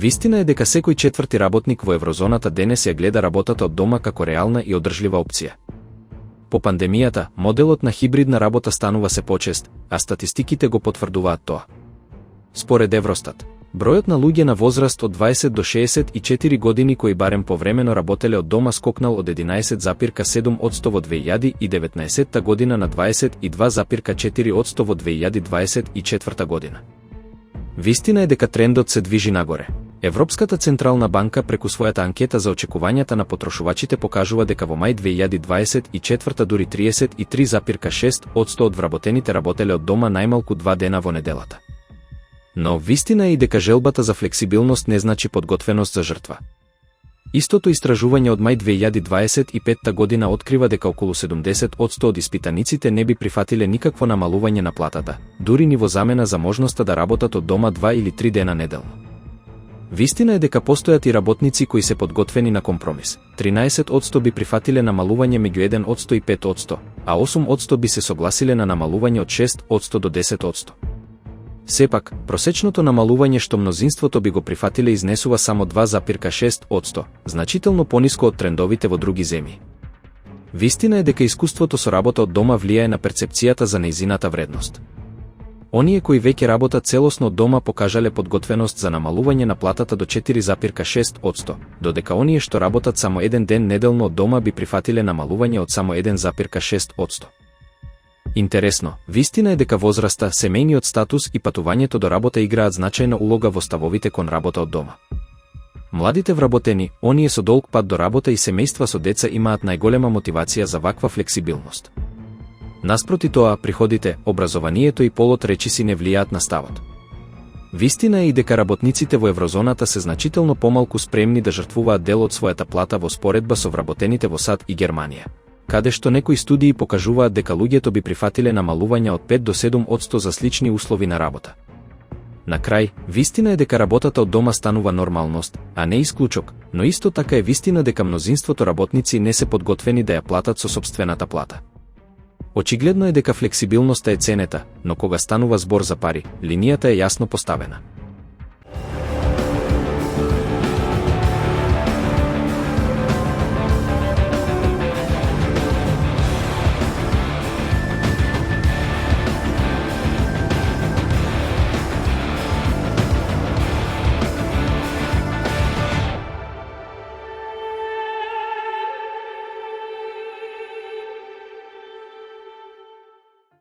Вистина е дека секој четврти работник во еврозоната денес ја гледа работата од дома како реална и одржлива опција. По пандемијата, моделот на хибридна работа станува се почест, а статистиките го потврдуваат тоа. Според Евростат, бројот на луѓе на возраст од 20 до 64 години кои барем повремено работеле од дома скокнал од 11,7% во 2019 година на 22,4% во 2024 година. Вистина е дека трендот се движи нагоре. Европската централна банка преку својата анкета за очекувањата на потрошувачите покажува дека во мај 2024 дури 33,6% од вработените работеле од дома најмалку 2 дена во неделата. Но вистина е и дека желбата за флексибилност не значи подготвеност за жртва. Истото истражување од мај 2025 година открива дека околу 70% од испитаниците не би прифатиле никакво намалување на платата, дури ни во замена за можноста да работат од дома 2 или 3 дена неделно. Вистина е дека постојат и работници кои се подготвени на компромис. 13% би прифатиле намалување меѓу 1% и 5%, а 8% би се согласиле на намалување од 6% до 10%. Сепак, просечното намалување што мнозинството би го прифатиле изнесува само 2,6%, значително пониско од трендовите во други земји. Вистина е дека искуството со работа од дома влијае на перцепцијата за нејзината вредност. Оние кои веќе работат целосно од дома покажале подготвеност за намалување на платата до 4,6%, додека оние што работат само еден ден неделно од дома би прифатиле намалување од само 1,6%. Интересно, вистина е дека возраста, семејниот статус и патувањето до работа играат значајна улога во ставовите кон работа од дома. Младите вработени, оние со долг пат до работа и семејства со деца имаат најголема мотивација за ваква флексибилност. Наспроти тоа, приходите, образованието и полот речиси не влијаат на ставот. Вистина е и дека работниците во еврозоната се значително помалку спремни да жртвуваат дел од својата плата во споредба со вработените во САД и Германија, каде што некои студии покажуваат дека луѓето би прифатиле намалување од 5 до 7% за слични услови на работа. На крај, вистина е дека работата од дома станува нормалност, а не исклучок, но исто така е вистина дека мнозинството работници не се подготвени да ја платат со сопствената плата. Очигледно е дека флексибилноста е ценета, но кога станува збор за пари, линијата е јасно поставена.